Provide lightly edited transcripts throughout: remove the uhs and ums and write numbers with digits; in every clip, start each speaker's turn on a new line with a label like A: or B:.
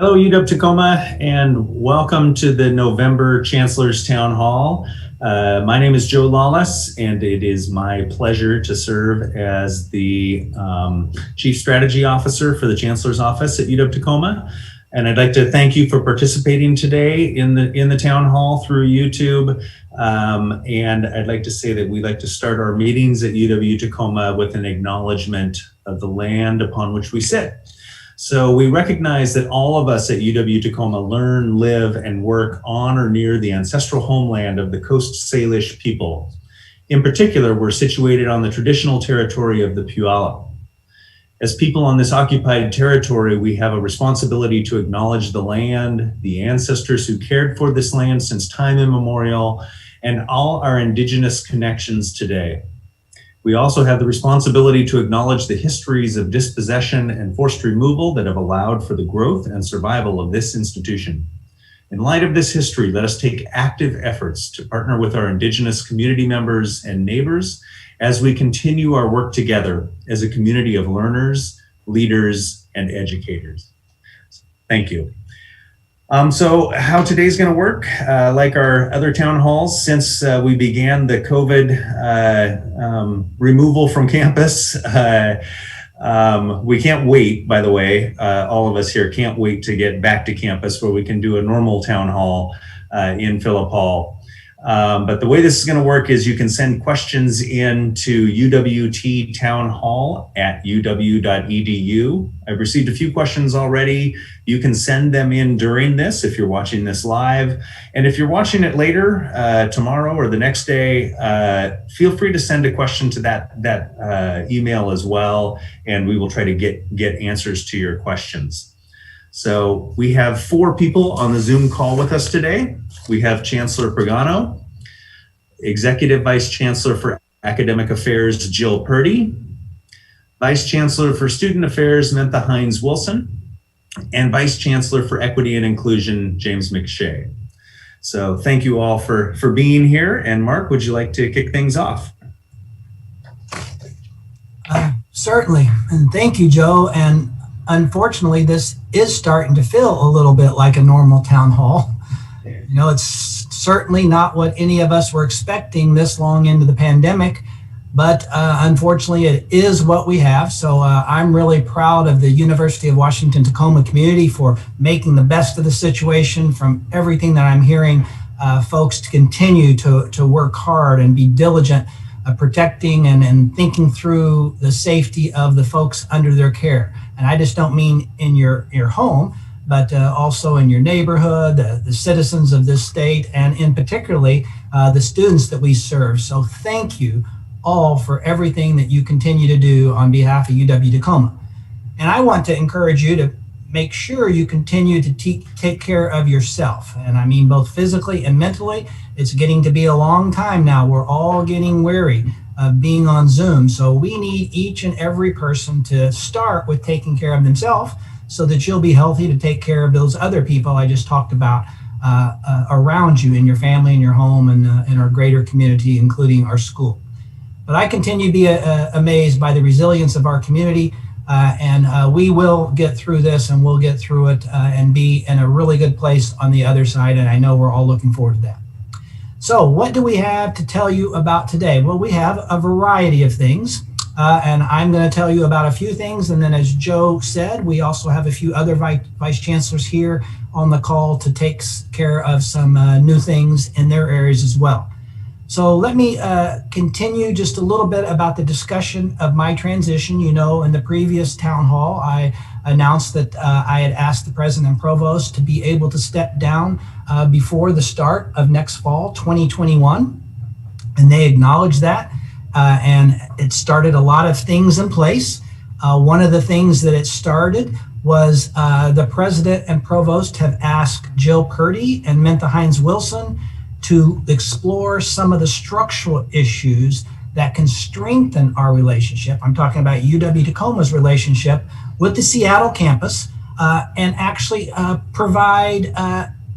A: Hello, UW Tacoma, and welcome to the November Chancellor's Town Hall. My name is Joe Lawless, and it is my pleasure to serve as the Chief Strategy Officer for the Chancellor's Office at UW Tacoma. And I'd like to thank you for participating today in the town hall through YouTube. And I'd like to say that we like to start our meetings at UW Tacoma with an acknowledgement of the land upon which we sit. So we recognize that all of us at UW Tacoma learn, live, and work on or near the ancestral homeland of the Coast Salish people. In particular, we're situated on the traditional territory of the Puyallup. As people on this occupied territory, we have a responsibility to acknowledge the land, the ancestors who cared for this land since time immemorial, and all our indigenous connections today. We also have the responsibility to acknowledge the histories of dispossession and forced removal that have allowed for the growth and survival of this institution. In light of this history, let us take active efforts to partner with our indigenous community members and neighbors as we continue our work together as a community of learners, leaders, and educators. Thank you. So how today's going to work, like our other town halls, since we began the COVID removal from campus, we can't wait, by the way, all of us here can't wait to get back to campus where we can do a normal town hall in Phillip Hall. But the way this is going to work is you can send questions in to UWT Town Hall at uw.edu. I've received a few questions already. You can send them in during this if you're watching this live. And if you're watching it later, tomorrow or the next day, feel free to send a question to that email as well, and we will try to get answers to your questions. So we have 4 people on the Zoom call with us today. We have Chancellor Pagano, Executive Vice Chancellor for Academic Affairs, Jill Purdy, Vice Chancellor for Student Affairs, Mentha Hines-Wilson, and Vice Chancellor for Equity and Inclusion, James McShay. So thank you all for being here. And Mark, would you like to kick things off?
B: Certainly, and thank you, Joe. And unfortunately, this is starting to feel a little bit like a normal town hall. You know, it's certainly not what any of us were expecting this long into the pandemic, but unfortunately it is what we have. So I'm really proud of the University of Washington Tacoma community for making the best of the situation. From everything that I'm hearing, folks to continue to work hard and be diligent, protecting and thinking through the safety of the folks under their care. And I just don't mean in your home, but also in your neighborhood, the citizens of this state, and in particularly the students that we serve. So thank you all for everything that you continue to do on behalf of UW Tacoma. And I want to encourage you to make sure you continue to take care of yourself. And I mean both physically and mentally. It's getting to be a long time now. We're all getting weary of being on Zoom. So we need each and every person to start with taking care of themselves, so that you'll be healthy to take care of those other people I just talked about around you in your family, in your home, and in our greater community, including our school. But I continue to be amazed by the resilience of our community, and we will get through this, and we'll get through it and be in a really good place on the other side, and I know we're all looking forward to that. So what do we have to tell you about today? Well, we have a variety of things. And I'm going to tell you about a few things. And then, as Joe said, we also have a few other vice chancellors here on the call to take care of some new things in their areas as well. So let me continue just a little bit about the discussion of my transition. You know, in the previous town hall, I announced that I had asked the president and provost to be able to step down before the start of next fall, 2021. And they acknowledged that. And it started a lot of things in place. One of the things that it started was the president and provost have asked Jill Purdy and Mentha Hines-Wilson to explore some of the structural issues that can strengthen our relationship. I'm talking about UW Tacoma's relationship with the Seattle campus and actually provide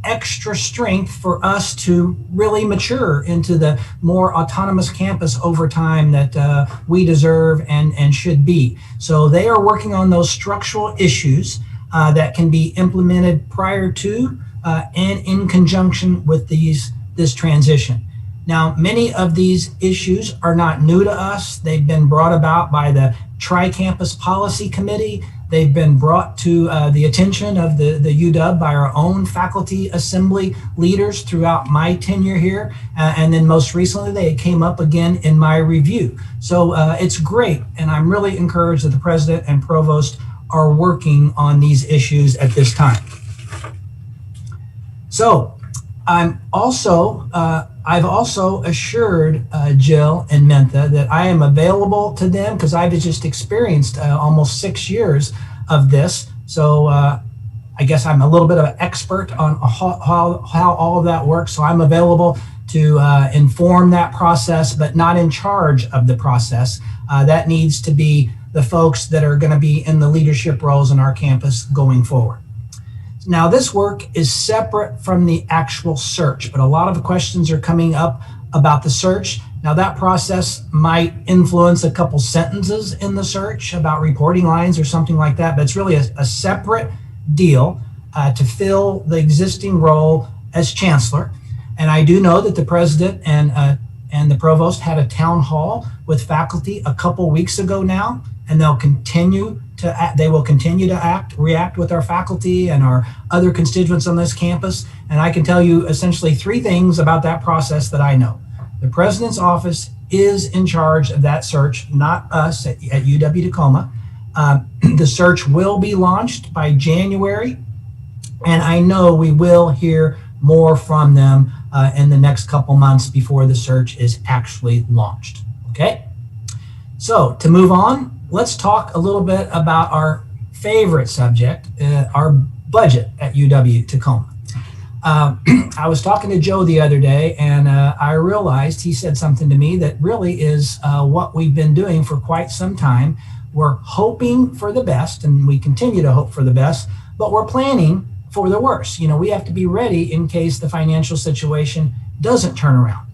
B: extra strength for us to really mature into the more autonomous campus over time that we deserve and should be. So they are working on those structural issues. that can be implemented prior to and in conjunction with this transition. Now, many of these issues are not new to us. They've been brought about by the Tri-Campus Policy Committee. They've been brought to the attention of the UW by our own faculty assembly leaders throughout my tenure here. And then most recently, they came up again in my review. So it's great. And I'm really encouraged that the president and provost are working on these issues at this time. So I've also assured Jill and Mentha that I am available to them because I've just experienced almost 6 years of this. So I guess I'm a little bit of an expert on how all of that works. So I'm available to inform that process, but not in charge of the process. That needs to be the folks that are going to be in the leadership roles in our campus going forward. Now, this work is separate from the actual search, but a lot of the questions are coming up about the search. Now, that process might influence a couple sentences in the search about reporting lines or something like that, but it's really a separate deal to fill the existing role as chancellor. And I do know that the president and the provost had a town hall with faculty a couple weeks ago now, and they will continue to react with our faculty and our other constituents on this campus. And I can tell you essentially 3 things about that process that I know. The president's office is in charge of that search, not us at UW Tacoma. The search will be launched by January, and I know we will hear more from them in the next couple months before the search is actually launched. Okay? So to move on, let's talk a little bit about our favorite subject, our budget at UW Tacoma. I was talking to Joe the other day, and I realized he said something to me that really is what we've been doing for quite some time. We're hoping for the best, and we continue to hope for the best, but we're planning for the worst. You know, we have to be ready in case the financial situation doesn't turn around.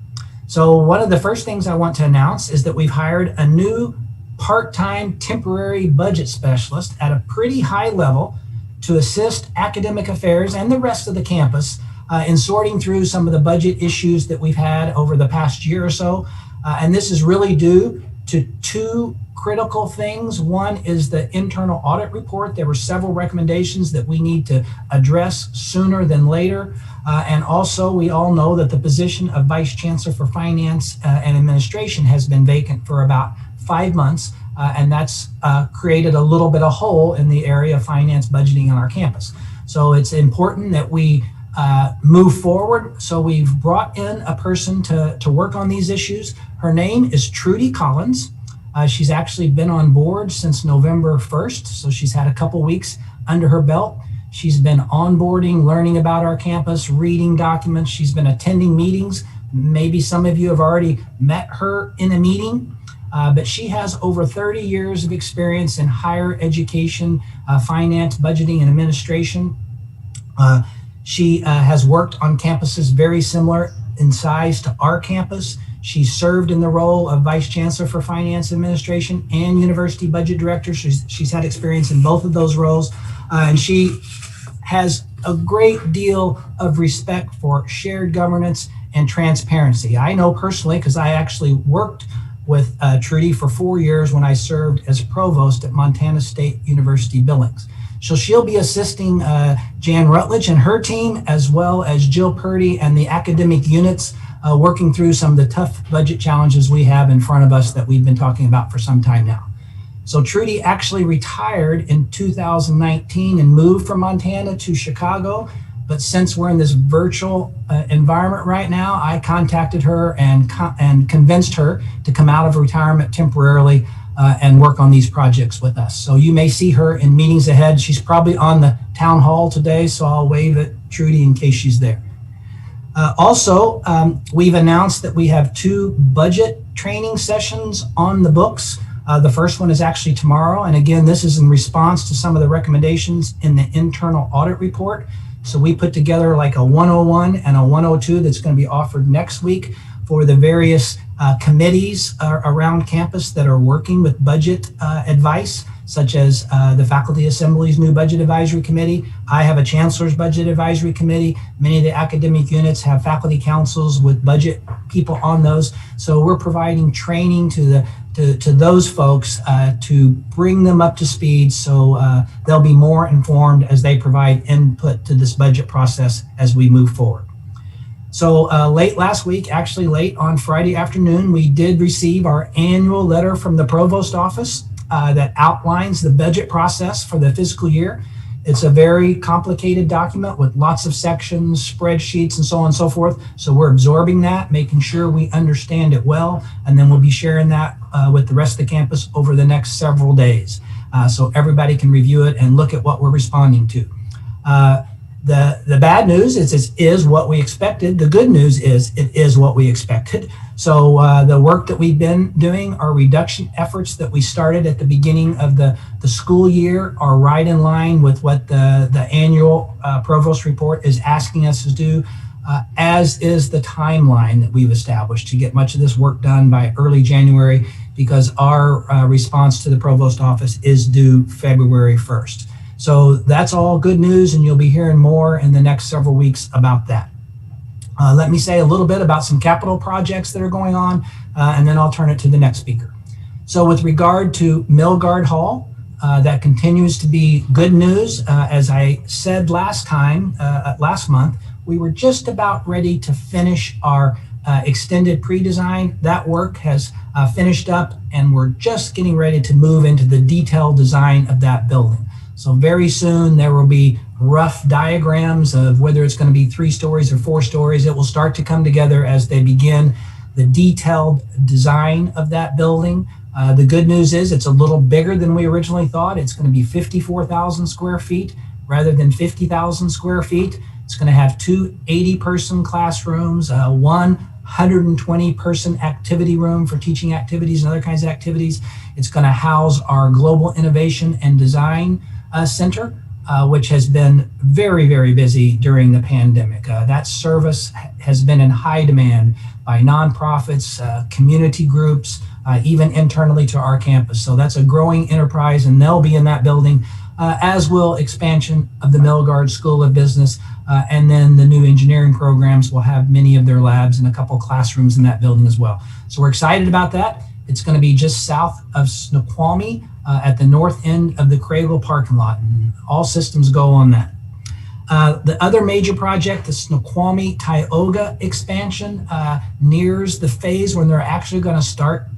B: So one of the first things I want to announce is that we've hired a new part-time temporary budget specialist at a pretty high level to assist academic affairs and the rest of the campus in sorting through some of the budget issues that we've had over the past year or so. And this is really due to 2 critical things. One is the internal audit report. There were several recommendations that we need to address sooner than later. And also, we all know that the position of Vice Chancellor for Finance and Administration has been vacant for about 5 months. And that's created a little bit of hole in the area of finance budgeting on our campus. So it's important that we move forward. So we've brought in a person to work on these issues. Her name is Trudy Collins. She's actually been on board since November 1st. So she's had a couple weeks under her belt. She's been onboarding, learning about our campus, reading documents. She's been attending meetings. Maybe some of you have already met her in a meeting. But she has over 30 years of experience in higher education, finance, budgeting, and administration. She has worked on campuses very similar in size to our campus. She served in the role of Vice Chancellor for Finance Administration and University Budget Director. She's had experience in both of those roles. And she has a great deal of respect for shared governance and transparency. I know personally, because I actually worked with Trudy for 4 years when I served as provost at Montana State University Billings. So she'll be assisting Jan Rutledge and her team, as well as Jill Purdy and the academic units, working through some of the tough budget challenges we have in front of us that we've been talking about for some time now. So Trudy actually retired in 2019 and moved from Montana to Chicago. But since we're in this virtual environment right now, I contacted her and convinced her to come out of retirement temporarily and work on these projects with us. So you may see her in meetings ahead. She's probably on the town hall today, so I'll wave at Trudy in case she's there. Also, we've announced that we have 2 budget training sessions on the books. The first one is actually tomorrow. And again, this is in response to some of the recommendations in the internal audit report. So we put together like a 101 and a 102 that's going to be offered next week for the various committees around campus that are working with budget advice. such as the Faculty Assembly's new Budget Advisory Committee. I have a Chancellor's Budget Advisory Committee. Many of the academic units have faculty councils with budget people on those. So we're providing training to those folks to bring them up to speed, so they'll be more informed as they provide input to this budget process as we move forward. So late last week, actually late on Friday afternoon, we did receive our annual letter from the provost office that outlines the budget process for the fiscal year. It's a very complicated document with lots of sections, spreadsheets, and so on and so forth. So we're absorbing that, making sure we understand it well, and then we'll be sharing that with the rest of the campus over the next several days. So everybody can review it and look at what we're responding to. The bad news is it is what we expected. The good news is it is what we expected. So the work that we've been doing, our reduction efforts that we started at the beginning of the school year, are right in line with what the annual provost report is asking us to do, as is the timeline that we've established to get much of this work done by early January, because our response to the provost office is due February 1st. So that's all good news, and you'll be hearing more in the next several weeks about that. Let me say a little bit about some capital projects that are going on, and then I'll turn it to the next speaker. So with regard to Milgard Hall, that continues to be good news. As I said last month, we were just about ready to finish our extended pre-design. That work has finished up, and we're just getting ready to move into the detailed design of that building. So very soon there will be rough diagrams of whether it's going to be 3 stories or 4 stories. It will start to come together as they begin the detailed design of that building. The good news is it's a little bigger than we originally thought. It's going to be 54,000 square feet rather than 50,000 square feet. It's going to have 2 80-person classrooms, 120-person activity room for teaching activities and other kinds of activities. It's going to house our Global Innovation and Design Center, which has been very, very busy during the pandemic. That service has been in high demand by nonprofits, community groups, even internally to our campus. So that's a growing enterprise, and they'll be in that building, as will expansion of the Milgard School of Business. And then the new engineering programs will have many of their labs and a couple classrooms in that building as well. So we're excited about that. It's going to be just south of Snoqualmie, at the north end of the Craigle parking lot, and all systems go on that. The other major project, the Snoqualmie Tioga expansion, nears the phase when they're actually going to start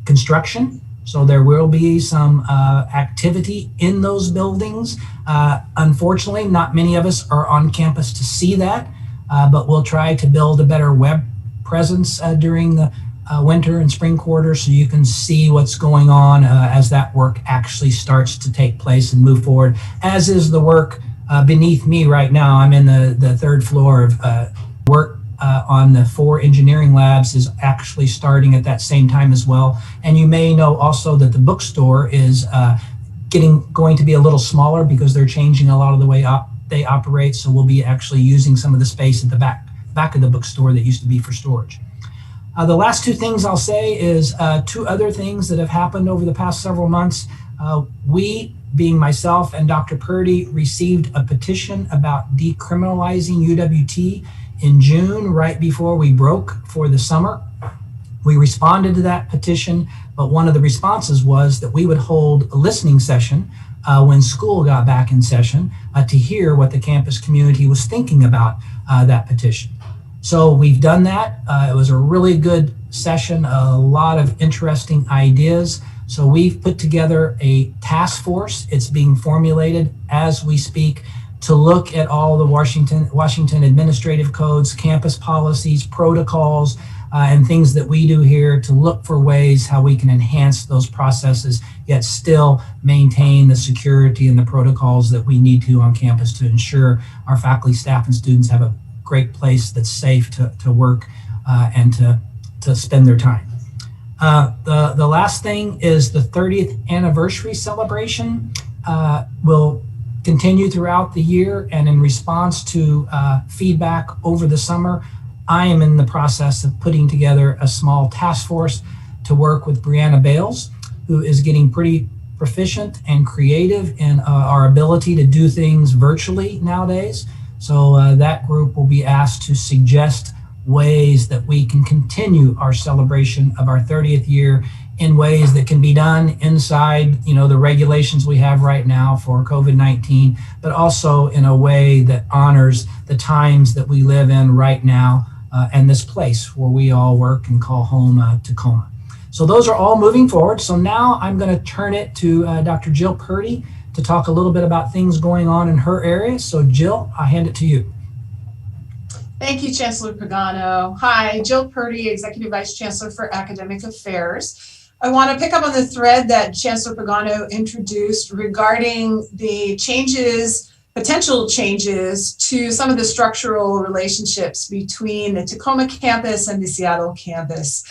B: construction. So there will be some activity in those buildings. Unfortunately, not many of us are on campus to see that, but we'll try to build a better web presence during the winter and spring quarter, so you can see what's going on as that work actually starts to take place and move forward, as is the work beneath me right now. I'm in the 3rd floor of work on the 4 engineering labs is actually starting at that same time as well. And you may know also that the bookstore is going to be a little smaller because they're changing a lot of the way they operate. So we'll be actually using some of the space at the back of the bookstore that used to be for storage. The last 2 things I'll say is 2 other things that have happened over the past several months. We, being myself and Dr. Purdy, received a petition about decriminalizing UWT in June, right before we broke for the summer. We responded to that petition, but one of the responses was that we would hold a listening session when school got back in session to hear what the campus community was thinking about that petition. So we've done that. It was a really good session, a lot of interesting ideas. So we've put together a task force. It's being formulated as we speak to look at all the Washington administrative codes, campus policies, protocols, and things that we do here to look for ways how we can enhance those processes, yet still maintain the security and the protocols that we need to on campus to ensure our faculty, staff, and students have a great place that's safe to work and to spend their time. The last thing is the 30th anniversary celebration will continue throughout the year, and in response to feedback over the summer, I am in the process of putting together a small task force to work with Brianna Bales, who is getting pretty proficient and creative in our ability to do things virtually nowadays. So that group will be asked to suggest ways that we can continue our celebration of our 30th year in ways that can be done inside, the regulations we have right now for COVID-19, but also in a way that honors the times that we live in right now and this place where we all work and call home Tacoma. So those are all moving forward. So now I'm going to turn it to Dr. Jill Purdy to talk a little bit about things going on in her area. So Jill, I hand it to you.
C: Thank you, Chancellor Pagano. Hi, Jill Purdy, Executive Vice Chancellor for Academic Affairs. I want to pick up on the thread that Chancellor Pagano introduced regarding the potential changes to some of the structural relationships between the Tacoma campus and the Seattle campus.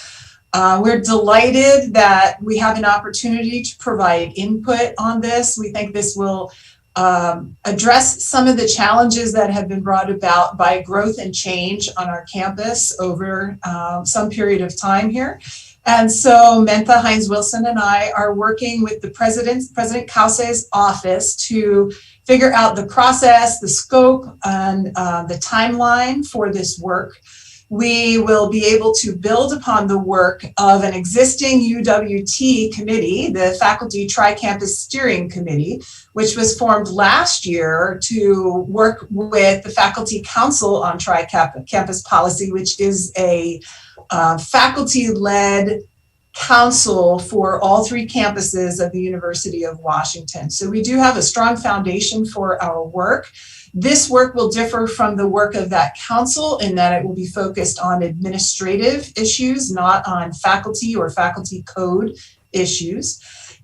C: We're delighted that we have an opportunity to provide input on this. We think this will address some of the challenges that have been brought about by growth and change on our campus over some period of time here. And so Mentha Hines-Wilson and I are working with the President Cauce's office to figure out the process, the scope, and the timeline for this work. We will be able to build upon the work of an existing UWT committee, the Faculty Tri-Campus Steering Committee, which was formed last year to work with the Faculty Council on Tri-Campus Policy, which is a faculty-led council for all three campuses of the University of Washington. So we do have a strong foundation for our work. This work will differ from the work of that council in that it will be focused on administrative issues, not on faculty or faculty code issues.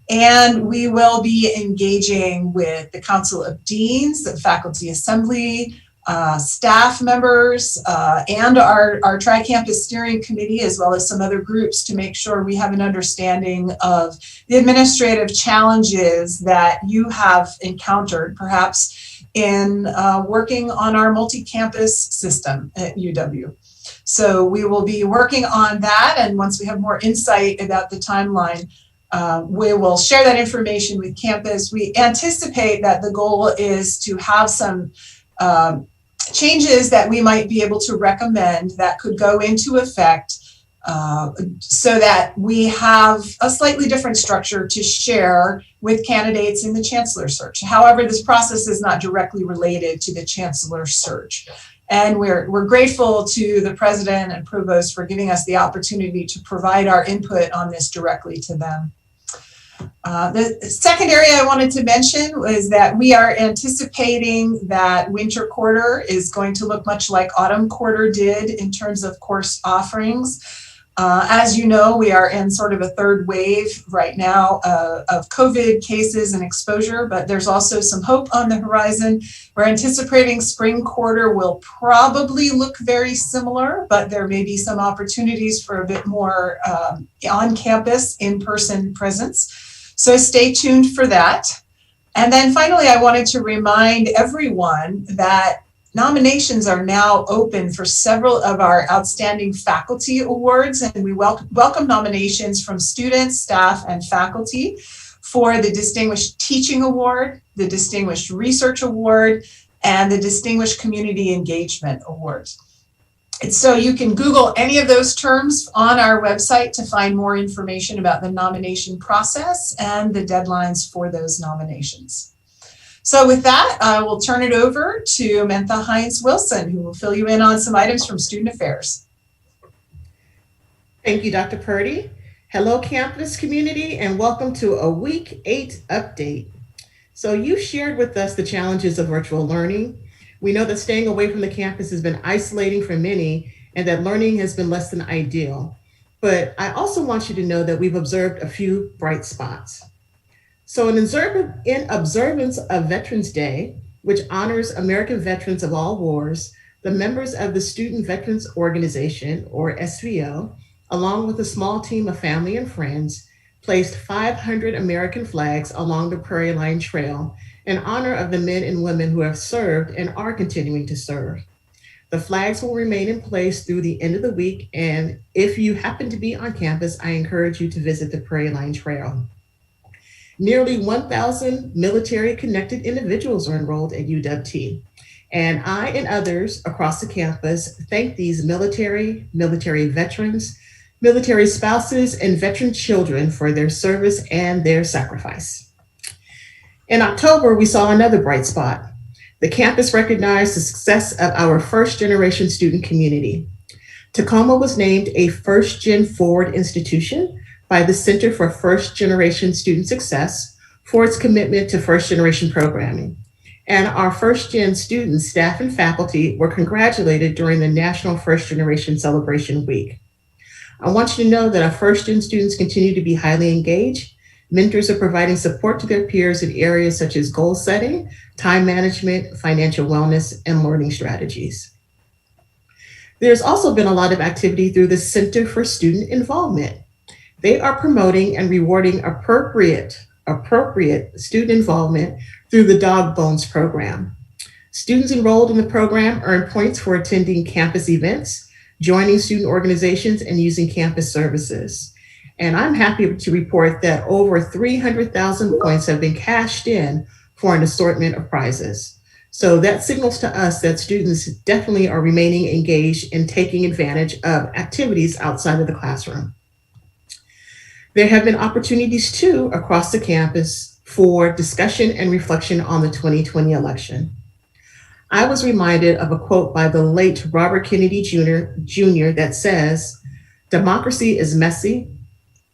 C: And we will be engaging with the Council of Deans, the Faculty Assembly, staff members, and our Tri-Campus Steering Committee, as well as some other groups, to make sure we have an understanding of the administrative challenges that you have encountered, perhaps in working on our multi-campus system at UW. So we will be working on that, and once we have more insight about the timeline, we will share that information with campus. We anticipate that the goal is to have some changes that we might be able to recommend that could go into effect so that we have a slightly different structure to share with candidates in the Chancellor search. However, this process is not directly related to the Chancellor search. And we're grateful to the President and Provost for giving us the opportunity to provide our input on this directly to them. The second area I wanted to mention was that we are anticipating that winter quarter is going to look much like autumn quarter did in terms of course offerings. As you know, we are in sort of a third wave right now of COVID cases and exposure, but there's also some hope on the horizon. We're anticipating spring quarter will probably look very similar, but there may be some opportunities for a bit more on-campus, in-person presence. So stay tuned for that. And then finally, I wanted to remind everyone that nominations are now open for several of our outstanding faculty awards, and we welcome nominations from students, staff, and faculty for the Distinguished Teaching Award, the Distinguished Research Award, and the Distinguished Community Engagement Award. And so you can Google any of those terms on our website to find more information about the nomination process and the deadlines for those nominations. So with that, I will turn it over to Mentha Hines-Wilson, who will fill you in on some items from Student Affairs.
D: Thank you, Dr. Purdy. Hello, campus community, and welcome to a Week 8 update. So you shared with us the challenges of virtual learning. We know that staying away from the campus has been isolating for many and that learning has been less than ideal. But I also want you to know that we've observed a few bright spots. So in observance of Veterans Day, which honors American veterans of all wars, the members of the Student Veterans Organization, or SVO, along with a small team of family and friends, placed 500 American flags along the Prairie Line Trail in honor of the men and women who have served and are continuing to serve. The flags will remain in place through the end of the week, and if you happen to be on campus, I encourage you to visit the Prairie Line Trail. Nearly 1,000 military-connected individuals are enrolled at UWT. And I and others across the campus thank these military veterans, military spouses, and veteran children for their service and their sacrifice. In October, we saw another bright spot. The campus recognized the success of our first-generation student community. Tacoma was named a First Gen Forward institution by the Center for First Generation Student Success for its commitment to first-generation programming. And our First Gen students, staff, and faculty were congratulated during the National First Generation Celebration Week. I want you to know that our First Gen students continue to be highly engaged. Mentors are providing support to their peers in areas such as goal setting, time management, financial wellness, and learning strategies. There's also been a lot of activity through the Center for Student Involvement. They are promoting and rewarding appropriate student involvement through the Dog Bones program. Students enrolled in the program earn points for attending campus events, joining student organizations, and using campus services. And I'm happy to report that over 300,000 points have been cashed in for an assortment of prizes. So that signals to us that students definitely are remaining engaged and taking advantage of activities outside of the classroom. There have been opportunities too across the campus for discussion and reflection on the 2020 election. I was reminded of a quote by the late Robert Kennedy Jr. that says, "Democracy is messy,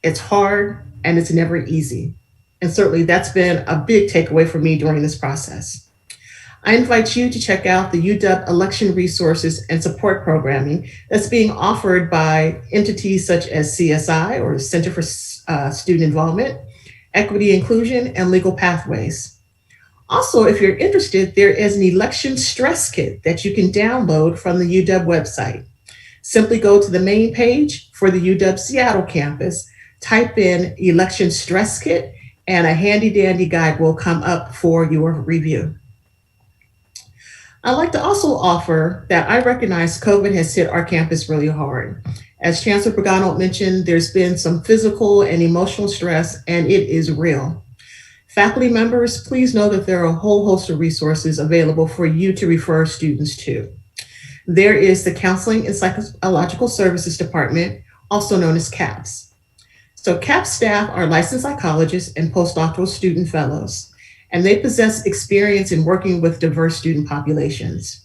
D: it's hard, and it's never easy." And certainly that's been a big takeaway for me during this process. I invite you to check out the UW election resources and support programming that's being offered by entities such as CSI, or Center for Student Involvement, Equity, Inclusion, and Legal Pathways. Also, if you're interested, there is an election stress kit that you can download from the UW website. Simply go to the main page for the UW Seattle campus, type in election stress kit, and a handy dandy guide will come up for your review. I'd like to also offer that I recognize COVID has hit our campus really hard. As Chancellor Pagano mentioned, there's been some physical and emotional stress, and it is real. Faculty members, please know that there are a whole host of resources available for you to refer students to. There is the Counseling and Psychological Services Department, also known as CAPS. So CAPS staff are licensed psychologists and postdoctoral student fellows, and they possess experience in working with diverse student populations.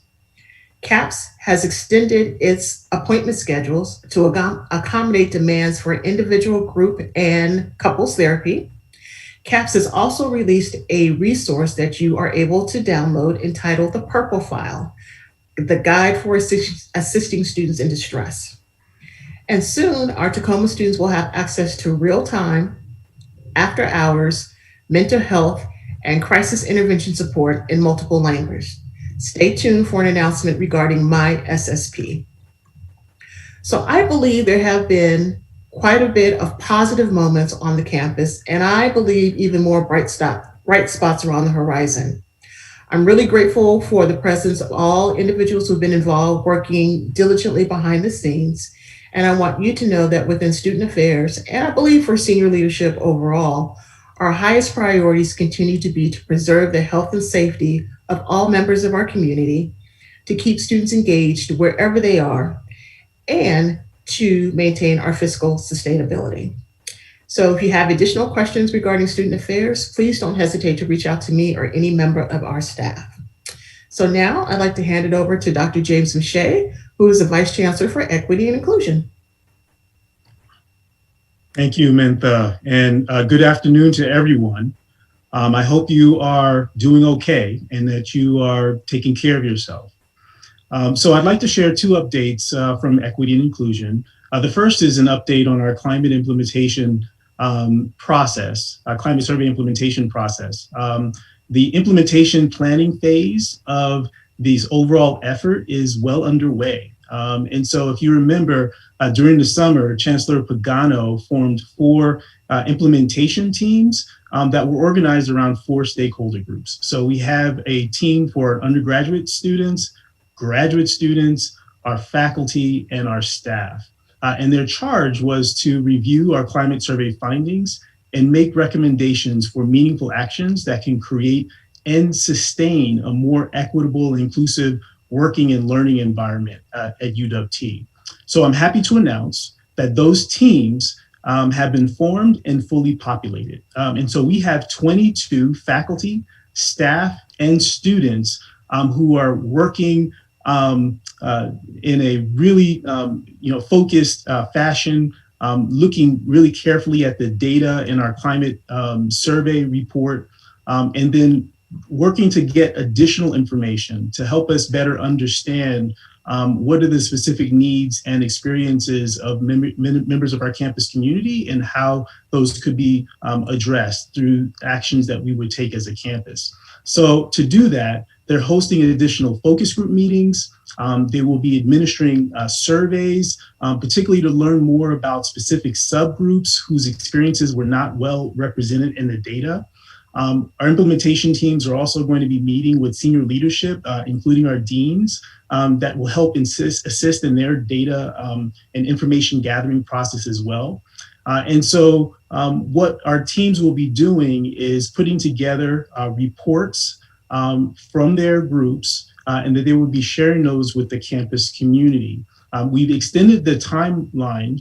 D: CAPS has extended its appointment schedules to accommodate demands for individual, group, and couples therapy. CAPS has also released a resource that you are able to download entitled The Purple File, the guide for assisting students in distress. And soon, our Tacoma students will have access to real-time, after-hours, mental health, and crisis intervention support in multiple languages. Stay tuned for an announcement regarding My SSP. So I believe there have been quite a bit of positive moments on the campus, and I believe even more bright spots are on the horizon. I'm really grateful for the presence of all individuals who've been involved working diligently behind the scenes. And I want you to know that within student affairs, and I believe for senior leadership overall, our highest priorities continue to be to preserve the health and safety of all members of our community, to keep students engaged wherever they are, and to maintain our fiscal sustainability. So if you have additional questions regarding student affairs, please don't hesitate to reach out to me or any member of our staff. So now I'd like to hand it over to Dr. James Miche, who is the Vice Chancellor for Equity and Inclusion.
E: Thank you, Mentha, and good afternoon to everyone. I hope you are doing okay and that you are taking care of yourself. So I'd like to share two updates from Equity and Inclusion. The first is an update on our climate implementation process, climate survey implementation process. The implementation planning phase of this overall effort is well underway. And so if you remember, during the summer, Chancellor Pagano formed 4 implementation teams that were organized around 4 stakeholder groups. So we have a team for undergraduate students, graduate students, our faculty, and our staff. And their charge was to review our climate survey findings and make recommendations for meaningful actions that can create and sustain a more equitable, inclusive working and learning environment at UWT. So I'm happy to announce that those teams have been formed and fully populated. And so we have 22 faculty, staff, and students who are working in a really focused fashion, looking really carefully at the data in our climate survey report, and then working to get additional information to help us better understand what are the specific needs and experiences of members of our campus community and how those could be addressed through actions that we would take as a campus. So to do that, they're hosting additional focus group meetings. They will be administering surveys, particularly to learn more about specific subgroups whose experiences were not well represented in the data. Our implementation teams are also going to be meeting with senior leadership, including our deans, that will help assist in their data and information gathering process as well. And so what our teams will be doing is putting together reports from their groups, and that they will be sharing those with the campus community. We've extended the timeline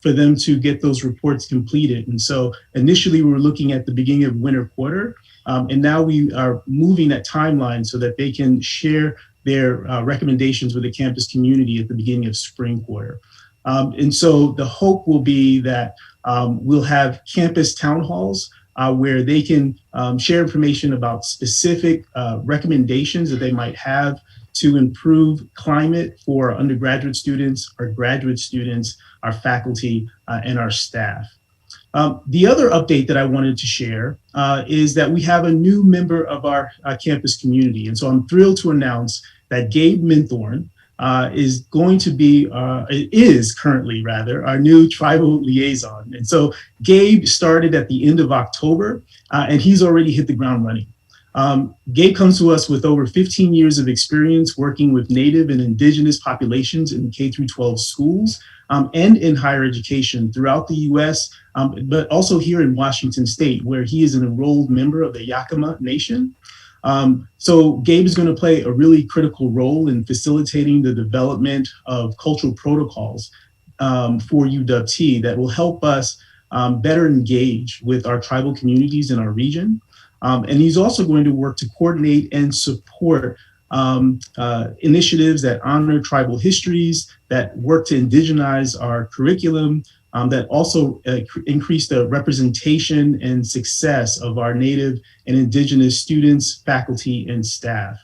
E: for them to get those reports completed. And so initially we were looking at the beginning of winter quarter, and now we are moving that timeline so that they can share their recommendations with the campus community at the beginning of spring quarter. And so the hope will be that we'll have campus town halls where they can share information about specific recommendations that they might have to improve climate for our undergraduate students, our graduate students, our faculty, and our staff. The other update that I wanted to share is that we have a new member of our campus community. And so I'm thrilled to announce that Gabe Minthorn is going to be, is currently rather, our new tribal liaison. And so Gabe started at the end of October, and he's already hit the ground running. Gabe comes to us with over 15 years of experience working with Native and Indigenous populations in K-12 schools and in higher education throughout the US, but also here in Washington State, where he is an enrolled member of the Yakama Nation. So Gabe is going to play a really critical role in facilitating the development of cultural protocols for UWT that will help us better engage with our tribal communities in our region. And he's also going to work to coordinate and support initiatives that honor tribal histories, that work to indigenize our curriculum, that also increase the representation and success of our Native and Indigenous students, faculty, and staff.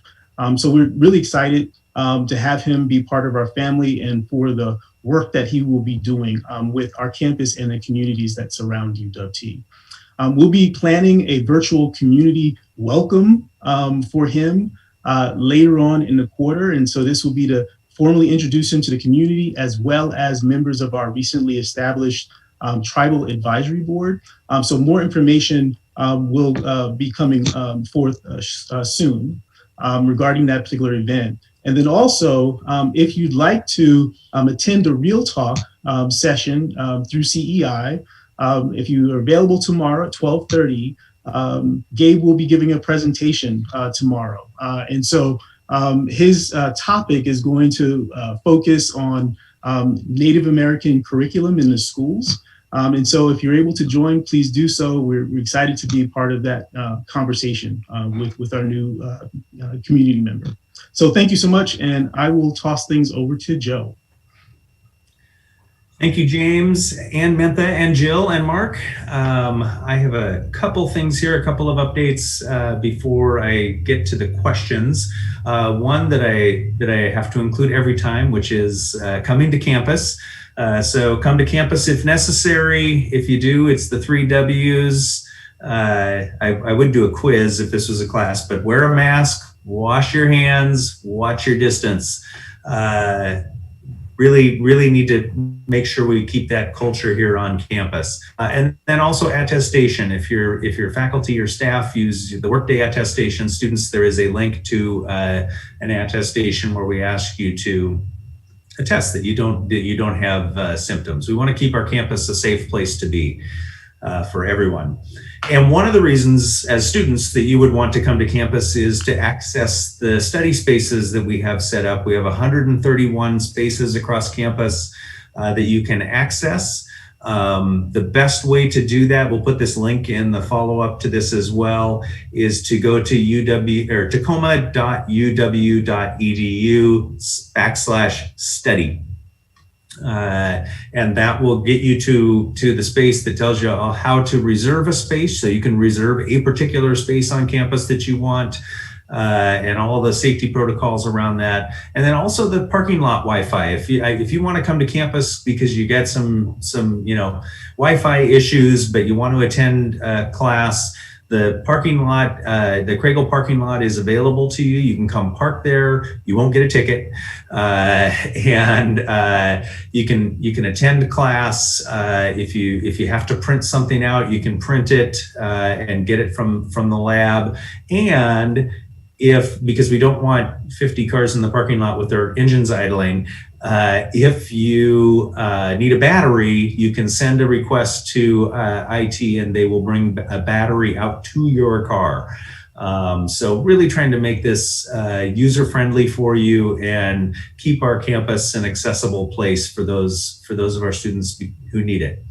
E: So we're really excited to have him be part of our family and for the work that he will be doing with our campus and the communities that surround UWT. We'll be planning a virtual community welcome for him later on in the quarter. And so this will be to formally introduce him to the community as well as members of our recently established Tribal Advisory Board. So more information will be coming forth soon regarding that particular event. And then also, if you'd like to attend a Real Talk session through CEI, if you are available tomorrow at 12:30, Gabe will be giving a presentation tomorrow. And so his topic is going to focus on Native American curriculum in the schools. And so if you're able to join, please do so. We're excited to be a part of that conversation with our new community member. So thank you so much. And I will toss things over to Joe.
A: Thank you, James and Mintha and Jill and Mark. I have a couple things here, a couple of updates before I get to the questions. One that I have to include every time, which is coming to campus. So come to campus if necessary. If you do, it's the 3 W's. I would do a quiz if this was a class, but wear a mask, wash your hands, watch your distance. Really need to make sure we keep that culture here on campus. And then also attestation. If your faculty or staff use the workday attestation, students, there is a link to an attestation where we ask you to attest that you don't have symptoms. We want to keep our campus a safe place to be. for everyone. And one of the reasons as students that you would want to come to campus is to access the study spaces that we have set up. We have 131 spaces across campus that you can access. The best way to do that, we'll put this link in the follow-up to this as well, is to go to tacoma.uw.edu/study. And that will get you to the space that tells you how to reserve a space, so you can reserve a particular space on campus that you want, and all the safety protocols around that. And then also the parking lot Wi-Fi. If you want to come to campus because you get some Wi-Fi issues, but you want to attend class, the parking lot, the Craigle parking lot is available to you. You can come park there. You won't get a ticket, and you can attend class. If you have to print something out, you can print it and get it from the lab. And because we don't want 50 cars in the parking lot with their engines idling, if you need a battery, you can send a request to IT and they will bring a battery out to your car. So really trying to make this user-friendly for you and keep our campus an accessible place for those of our students who need it.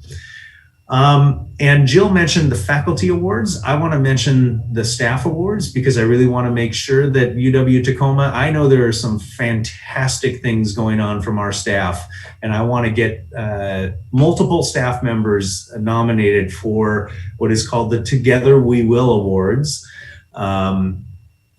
A: And Jill mentioned the faculty awards. I want to mention the staff awards because I really want to make sure that UW-Tacoma, I know there are some fantastic things going on from our staff, and I want to get multiple staff members nominated for what is called the Together We Will Awards,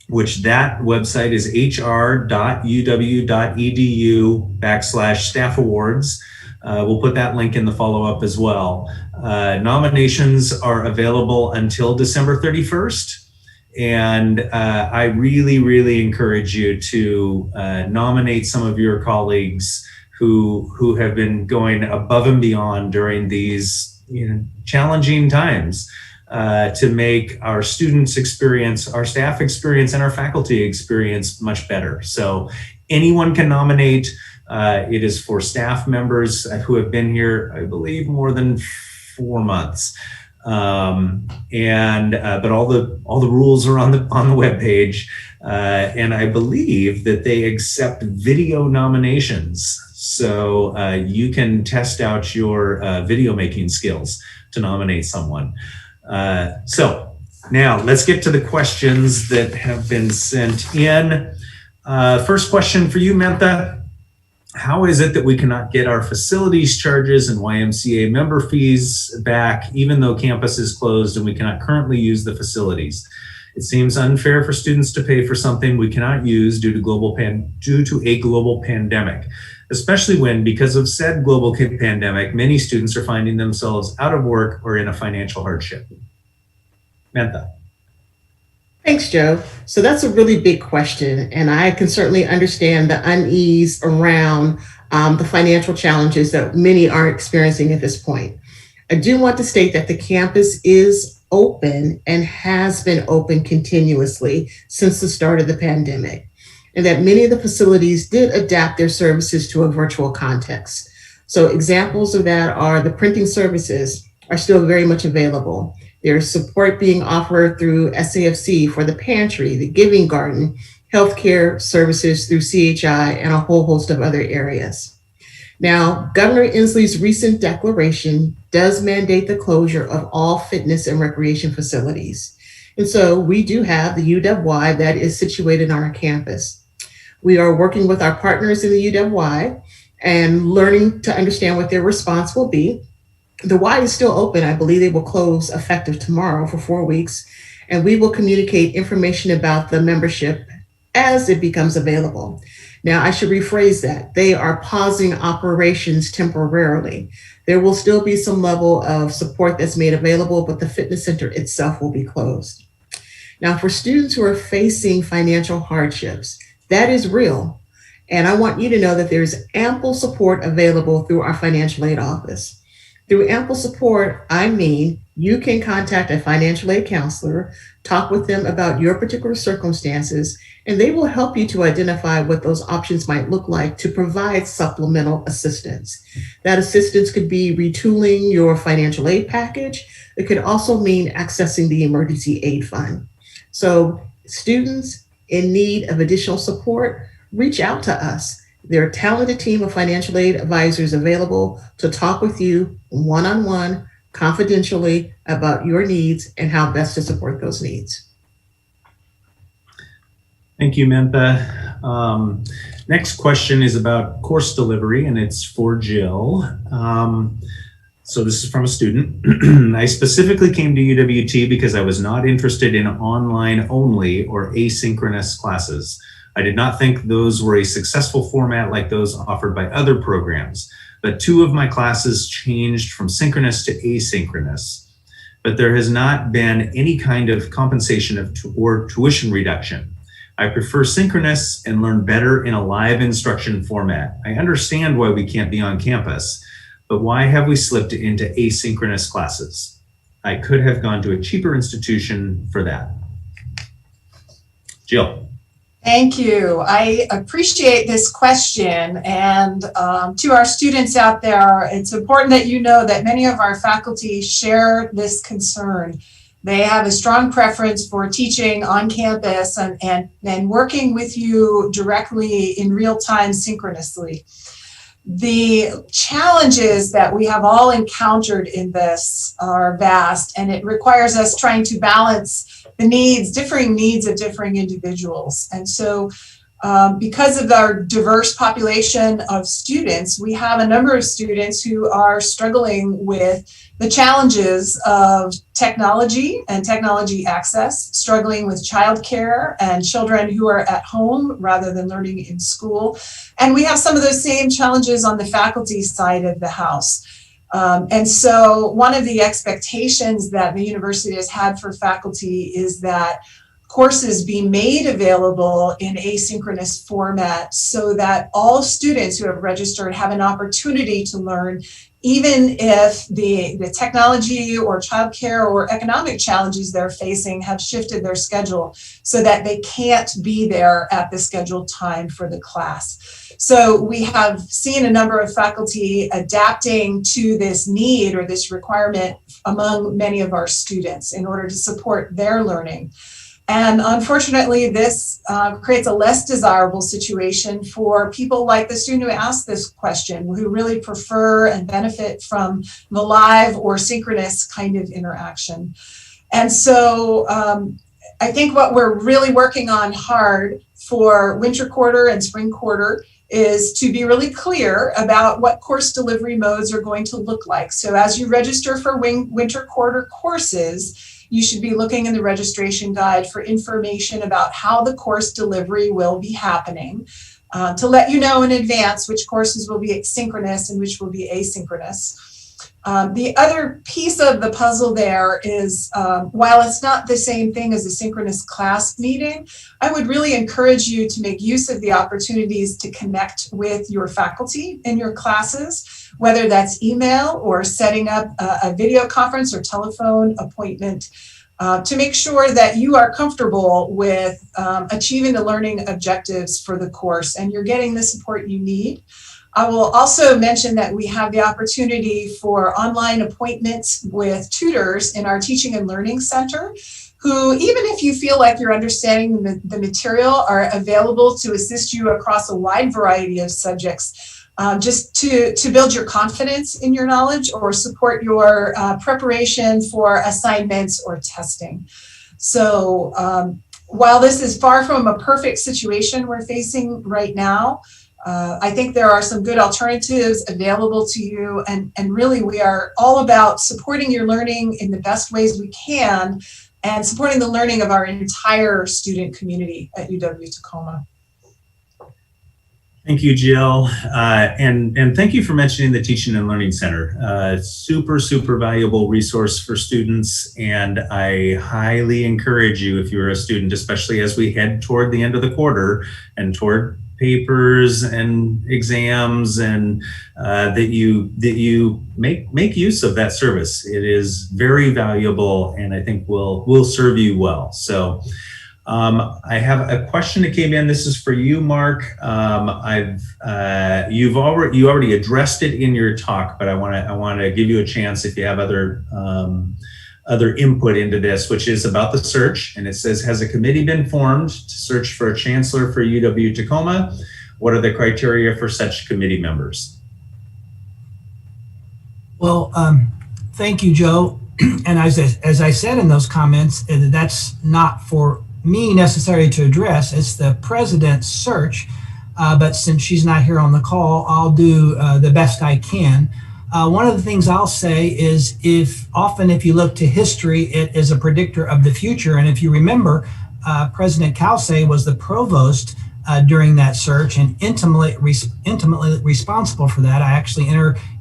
A: which that website is hr.uw.edu/staff awards. We'll put that link in the follow-up as well. Nominations are available until December 31st. And I really, really encourage you to nominate some of your colleagues who have been going above and beyond during these challenging times to make our students' experience, our staff experience, and our faculty experience much better. So anyone can nominate. It is for staff members who have been here, I believe, more than 4 months. But all the rules are on the webpage, and I believe that they accept video nominations. So you can test out your video making skills to nominate someone. So now let's get to the questions that have been sent in. First question for you, Mentha. How is it that we cannot get our facilities charges and YMCA member fees back, even though campus is closed and we cannot currently use the facilities? It seems unfair for students to pay for something we cannot use due to a global pandemic, especially when, because of said global pandemic, many students are finding themselves out of work or in a financial hardship. Mentha.
D: Thanks, Joe. So that's a really big question, and I can certainly understand the unease around the financial challenges that many are experiencing at this point. I do want to state that the campus is open and has been open continuously since the start of the pandemic, and that many of the facilities did adapt their services to a virtual context. So examples of that are the printing services are still very much available. There's support being offered through SAFC for the pantry, the Giving Garden, healthcare services through CHI, and a whole host of other areas. Now, Governor Inslee's recent declaration does mandate the closure of all fitness and recreation facilities. And so we do have the UWY that is situated on our campus. We are working with our partners in the UWY and learning to understand what their response will be. The Y is still open. I believe they will close effective tomorrow for 4 weeks, and we will communicate information about the membership as it becomes available. Now, I should rephrase that. They are pausing operations temporarily. There will still be some level of support that's made available, but the fitness center itself will be closed. Now, for students who are facing financial hardships, that is real. And I want you to know that there's ample support available through our financial aid office. Through ample support, I mean you can contact a financial aid counselor, talk with them about your particular circumstances, and they will help you to identify what those options might look like to provide supplemental assistance. That assistance could be retooling your financial aid package. It could also mean accessing the emergency aid fund. So students in need of additional support, reach out to us. There are a talented team of financial aid advisors available to talk with you one-on-one, confidentially about your needs and how best to support those needs.
A: Thank you, Mentha. Next question is about course delivery, and it's for Jill. So this is from a student. I specifically came to UWT because I was not interested in online only or asynchronous classes. I did not think those were a successful format like those offered by other programs, but 2 of my classes changed from synchronous to asynchronous. But there has not been any kind of compensation or tuition reduction. I prefer synchronous and learn better in a live instruction format. I understand why we can't be on campus, but why have we slipped into asynchronous classes? I could have gone to a cheaper institution for that. Jill.
C: Thank you. I appreciate this question. And to our students out there, it's important that you know that many of our faculty share this concern. They have a strong preference for teaching on campus and working with you directly in real time synchronously. The challenges that we have all encountered in this are vast, and it requires us trying to balance the differing needs of differing individuals. And so because of our diverse population of students, we have a number of students who are struggling with the challenges of technology and technology access, struggling with childcare and children who are at home rather than learning in school. And we have some of those same challenges on the faculty side of the house. And so one of the expectations that the university has had for faculty is that courses be made available in asynchronous format so that all students who have registered have an opportunity to learn, even if the technology or childcare or economic challenges they're facing have shifted their schedule so that they can't be there at the scheduled time for the class. So we have seen a number of faculty adapting to this need or this requirement among many of our students in order to support their learning. And unfortunately, this creates a less desirable situation for people like the student who asked this question, who really prefer and benefit from the live or synchronous kind of interaction. And so I think what we're really working on hard for winter quarter and spring quarter is to be really clear about what course delivery modes are going to look like. So as you register for winter quarter courses, you should be looking in the registration guide for information about how the course delivery will be happening, to let you know in advance which courses will be synchronous and which will be asynchronous. The other piece of the puzzle there is, while it's not the same thing as a synchronous class meeting, I would really encourage you to make use of the opportunities to connect with your faculty in your classes, whether that's email or setting up a video conference or telephone appointment, to make sure that you are comfortable with achieving the learning objectives for the course and you're getting the support you need. I will also mention that we have the opportunity for online appointments with tutors in our Teaching and Learning Center, who, even if you feel like you're understanding the material, are available to assist you across a wide variety of subjects, just to build your confidence in your knowledge or support your preparation for assignments or testing. So while this is far from a perfect situation we're facing right now, I think there are some good alternatives available to you, and really we are all about supporting your learning in the best ways we can and supporting the learning of our entire student community at UW-Tacoma.
A: Thank you, Jill. And thank you for mentioning the Teaching and Learning Center. Super, super valuable resource for students. And I highly encourage you, if you're a student, especially as we head toward the end of the quarter and toward papers and exams, and that you make use of that service. It is very valuable, and I think will serve you well. So I have a question that came in. This is for you, Mark. You already addressed it in your talk, but I want to give you a chance if you have other input into this, which is about the search. And it says, has a committee been formed to search for a chancellor for UW Tacoma? What are the criteria for such committee members?
B: Well, thank you, Joe. And as I said in those comments, that's not for me necessarily to address. It's the president's search. But since she's not here on the call, I'll do the best I can. One of the things I'll say is if you look to history, it is a predictor of the future. And if you remember, President Calce was the provost during that search and intimately responsible for that. I actually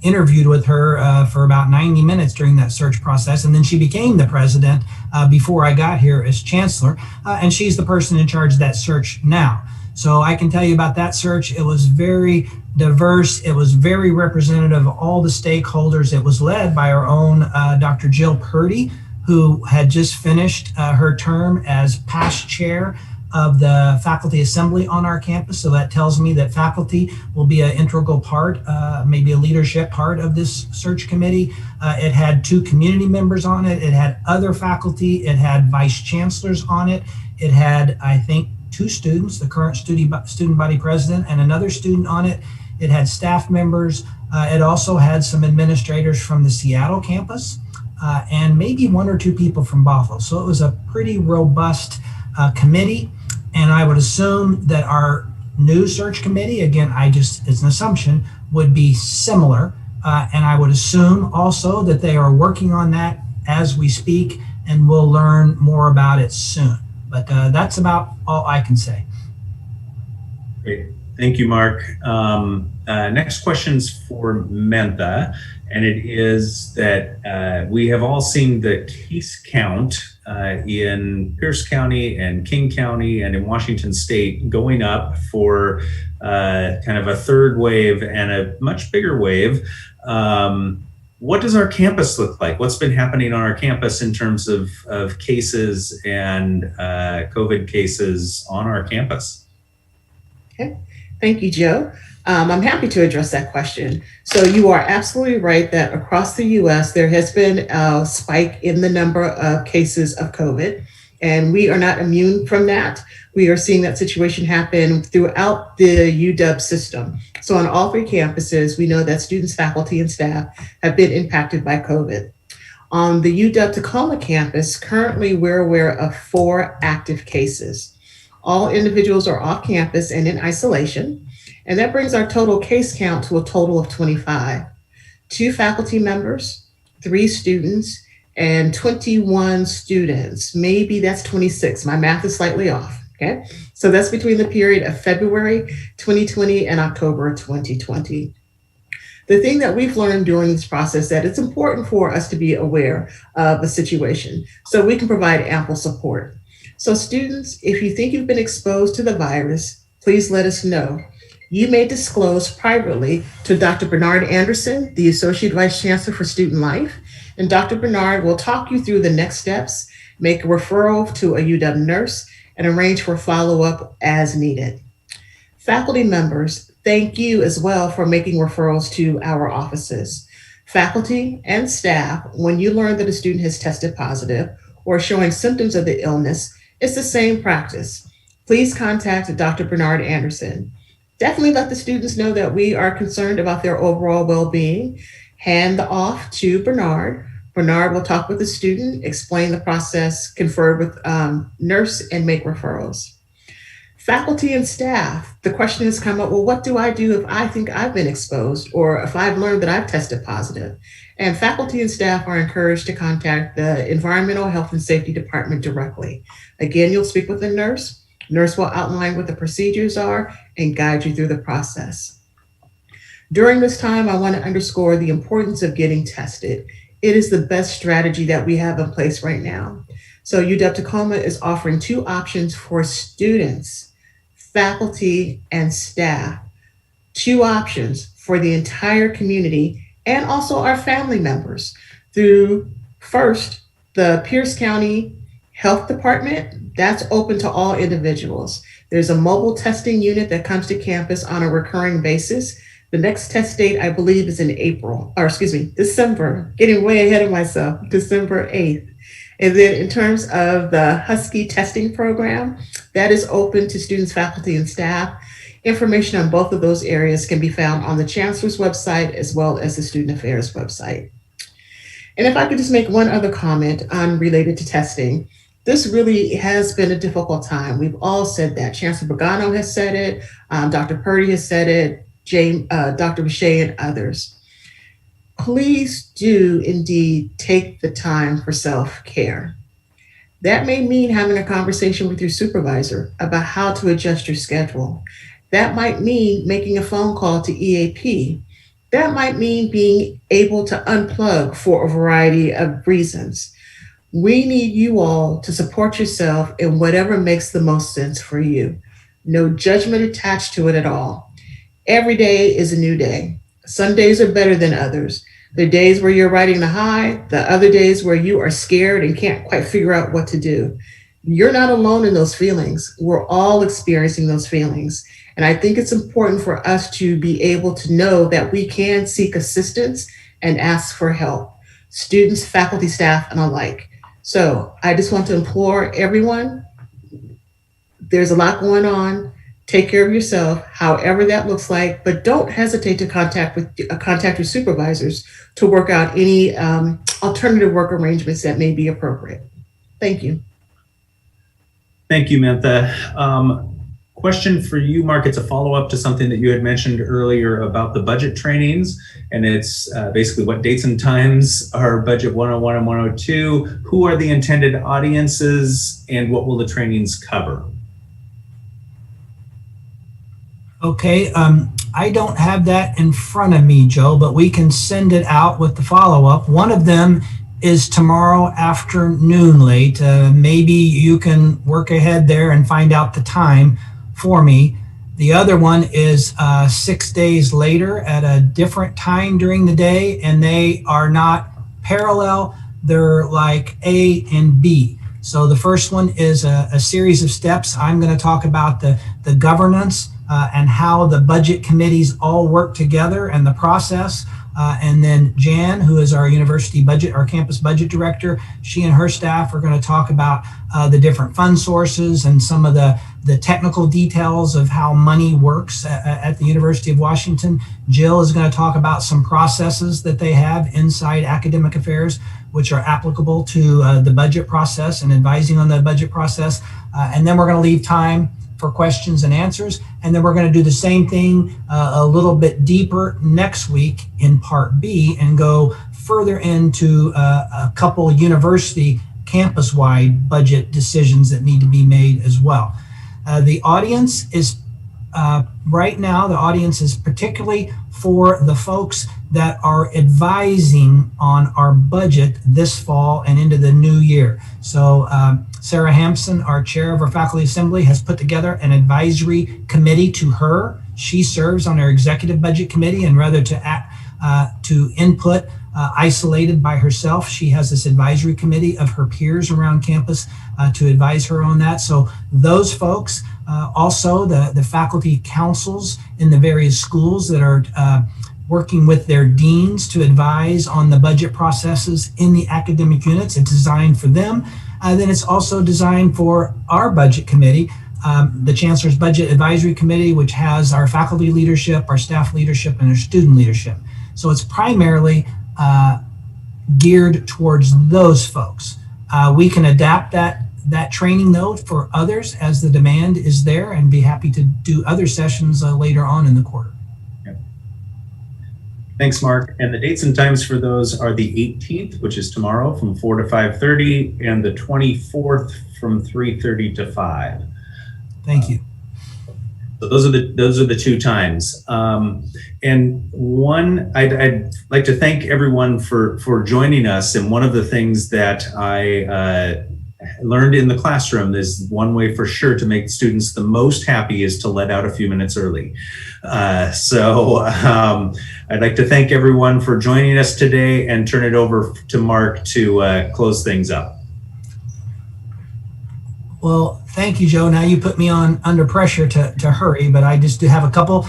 B: interviewed with her for about 90 minutes during that search process. And then she became the president before I got here as chancellor. And she's the person in charge of that search now. So I can tell you about that search. It was very diverse. It was very representative of all the stakeholders. It was led by our own Dr. Jill Purdy, who had just finished her term as past chair of the faculty assembly on our campus. So that tells me that faculty will be an integral part, maybe a leadership part of this search committee. It had 2 community members on it. It had other faculty. It had vice chancellors on it. It had, I think, 2 students, the current student body president and another student on it. It had staff members. It also had some administrators from the Seattle campus and maybe 1 or 2 people from Bothell. So it was a pretty robust committee. And I would assume that our new search committee, again, it's an assumption, would be similar. And I would assume also that they are working on that as we speak, and we'll learn more about it soon. But that's about all I can say.
A: Great. Thank you, Mark. Next question's for Mentha, and it is that we have all seen the case count in Pierce County and King County and in Washington State going up for kind of a third wave and a much bigger wave. What does our campus look like? What's been happening on our campus in terms of cases and COVID cases on our campus?
D: Okay, thank you, Joe. I'm happy to address that question. So you are absolutely right that across the US, there has been a spike in the number of cases of COVID, and we are not immune from that. We are seeing that situation happen throughout the UW system. So on all 3 campuses, we know that students, faculty, and staff have been impacted by COVID. On the UW Tacoma campus, currently we're aware of 4 active cases. All individuals are off campus and in isolation. And that brings our total case count to a total of 25. 2 faculty members, 3 students, and 21 students. Maybe that's 26. My math is slightly off, okay? So that's between the period of February 2020 and October 2020. The thing that we've learned during this process that it's important for us to be aware of the situation so we can provide ample support. So students, if you think you've been exposed to the virus, please let us know. You may disclose privately to Dr. Bernard Anderson, the Associate Vice Chancellor for Student Life, and Dr. Bernard will talk you through the next steps, make a referral to a UW nurse, and arrange for follow-up as needed. Faculty members, thank you as well for making referrals to our offices. Faculty and staff, when you learn that a student has tested positive or showing symptoms of the illness, it's the same practice. Please contact Dr. Bernard Anderson. Definitely let the students know that we are concerned about their overall well-being. Hand off to Bernard. Bernard will talk with the student, explain the process, confer with nurse, and make referrals. Faculty and staff, the question has come up, well, what do I do if I think I've been exposed or if I've learned that I've tested positive? And faculty and staff are encouraged to contact the Environmental Health and Safety Department directly. Again, you'll speak with the nurse. Nurse will outline what the procedures are and guide you through the process. During this time, I want to underscore the importance of getting tested. It is the best strategy that we have in place right now. So UW Tacoma is offering 2 options for students, faculty, and staff. Two options for the entire community and also our family members through first the Pierce County Health Department. That's open to all individuals. There's a mobile testing unit that comes to campus on a recurring basis. The next test date, I believe, is in December, getting way ahead of myself, December 8th. And then in terms of the Husky testing program, that is open to students, faculty, and staff. Information on both of those areas can be found on the Chancellor's website as well as the Student Affairs website. And if I could just make one other comment related to testing, this really has been a difficult time. We've all said that. Chancellor Bogano has said it, Dr. Purdy has said it, Dr. Boucher and others. Please do indeed take the time for self-care. That may mean having a conversation with your supervisor about how to adjust your schedule. That might mean making a phone call to EAP. That might mean being able to unplug for a variety of reasons. We need you all to support yourself in whatever makes the most sense for you. No judgment attached to it at all. Every day is a new day. Some days are better than others. The days where you're riding the high, the other days where you are scared and can't quite figure out what to do. You're not alone in those feelings. We're all experiencing those feelings. And I think it's important for us to be able to know that we can seek assistance and ask for help, students, faculty, staff, and alike. So I just want to implore everyone, there's a lot going on. Take care of yourself, however that looks like, but don't hesitate to contact your supervisors to work out any alternative work arrangements that may be appropriate. Thank you.
A: Thank you, Mentha. Question for you, Mark. It's a follow-up to something that you had mentioned earlier about the budget trainings, and it's basically what dates and times are Budget 101 and 102, who are the intended audiences, and what will the trainings cover?
B: Okay, I don't have that in front of me, Joe, but we can send it out with the follow-up. One of them is tomorrow afternoon late. Maybe you can work ahead there and find out the time for me. The other one is 6 days later at a different time during the day, and they are not parallel. They're like A and B. So the first one is a series of steps. I'm going to talk about the governance and how the budget committees all work together and the process. And then Jan, who is our university budget, our campus budget director, she and her staff are going to talk about the different fund sources and some of the technical details of how money works at the University of Washington. Jill is going to talk about some processes that they have inside academic affairs, which are applicable to the budget process and advising on the budget process. And then we're going to leave time for questions and answers. And then we're going to do the same thing a little bit deeper next week in part B and go further into a couple university campus-wide budget decisions that need to be made as well. The audience is, right now, the audience is particularly for the folks that are advising on our budget this fall and into the new year. So Sarah Hampson, our chair of our faculty assembly, has put together an advisory committee to her. She serves on our executive budget committee, and rather to input isolated by herself, she has this advisory committee of her peers around campus to advise her on that. So those folks, also the faculty councils in the various schools that are working with their deans to advise on the budget processes in the academic units. It's designed for them. Then it's also designed for our budget committee, the Chancellor's Budget Advisory Committee, which has our faculty leadership, our staff leadership, and our student leadership. So it's primarily geared towards those folks. We can adapt that training though for others as the demand is there, and be happy to do other sessions later on in the quarter.
A: Thanks, Mark. And the dates and times for those are the 18th, which is tomorrow, from 4 to 5:30, and the 24th from 3:30 to 5.
B: Thank you.
A: So those are the two times. And one, I'd like to thank everyone for joining us. And one of the things that I learned in the classroom, there's one way for sure to make students the most happy is to let out a few minutes early. I'd like to thank everyone for joining us today and turn it over to Mark to close things up.
B: Well, thank you, Joe. Now you put me under pressure to hurry, but I just do have a couple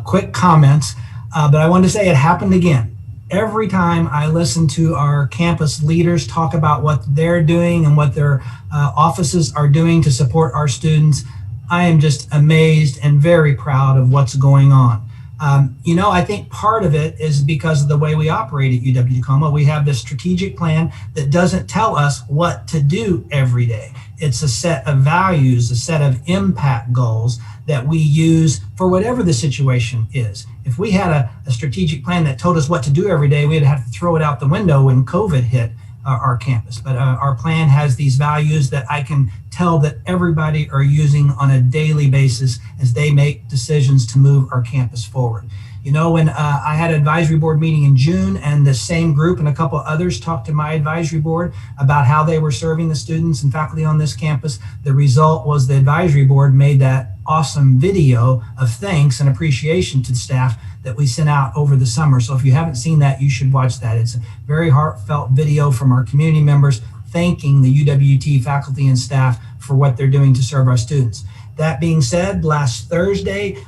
B: quick comments. But I wanted to say it happened again. Every time I listen to our campus leaders talk about what they're doing and what their offices are doing to support our students, I am just amazed and very proud of what's going on. I think part of it is because of the way we operate at UW-Tacoma. We have this strategic plan that doesn't tell us what to do every day. It's a set of values, a set of impact goals that we use for whatever the situation is. If we had a strategic plan that told us what to do every day, we'd have to throw it out the window when COVID hit our campus. But our plan has these values that I can tell that everybody are using on a daily basis as they make decisions to move our campus forward. When I had an advisory board meeting in June, and the same group and a couple others talked to my advisory board about how they were serving the students and faculty on this campus, the result was the advisory board made that awesome video of thanks and appreciation to the staff that we sent out over the summer. So if you haven't seen that, you should watch that. It's a very heartfelt video from our community members thanking the UWT faculty and staff for what they're doing to serve our students. That being said, last Thursday,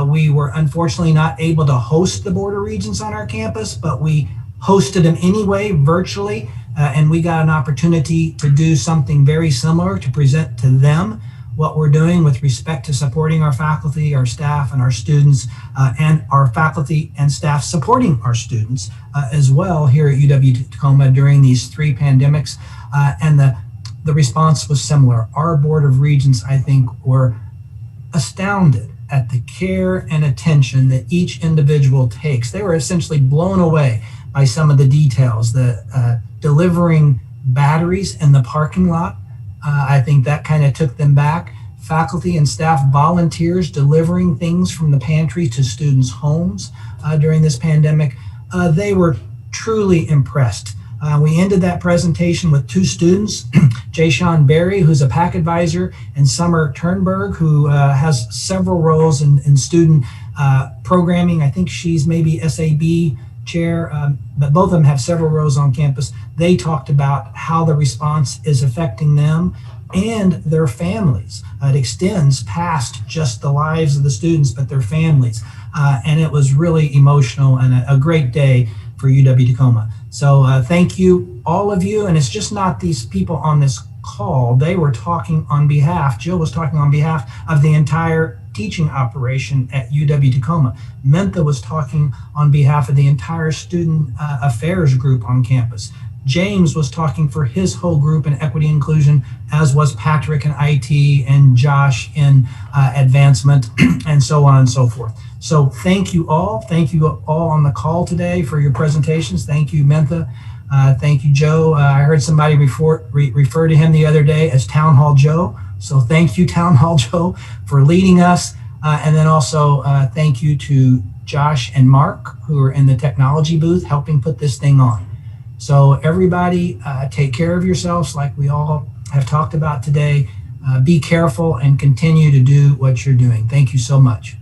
B: we were unfortunately not able to host the Board of Regents on our campus, but we hosted them anyway, virtually, and we got an opportunity to do something very similar to present to them what we're doing with respect to supporting our faculty, our staff, and our students, and our faculty and staff supporting our students as well here at UW-Tacoma during these 3 pandemics. And the response was similar. Our Board of Regents, I think, were astounded at the care and attention that each individual takes. They were essentially blown away by some of the details, the delivering batteries in the parking lot. I think that kind of took them back. Faculty and staff volunteers delivering things from the pantry to students' homes during this pandemic. They were truly impressed. We ended that presentation with 2 students, Jay-Sean Berry, who's a PAC advisor, and Summer Turnberg, who has several roles in student programming. I think she's maybe SAB chair, but both of them have several roles on campus. They talked about how the response is affecting them and their families. It extends past just the lives of the students, but their families. And it was really emotional and a great day for UW-Tacoma. So thank you, all of you. And it's just not these people on this call. They were talking on behalf, Jill was talking on behalf of the entire teaching operation at UW-Tacoma. Mentha was talking on behalf of the entire student affairs group on campus. James was talking for his whole group in equity inclusion, as was Patrick in IT and Josh in advancement, and so on and so forth. So thank you all. Thank you all on the call today for your presentations. Thank you, Mentha. Thank you, Joe. I heard somebody refer to him the other day as Town Hall Joe. So thank you, Town Hall Joe, for leading us. And then also thank you to Josh and Mark, who are in the technology booth helping put this thing on. So everybody take care of yourselves like we all have talked about today. Be careful and continue to do what you're doing. Thank you so much.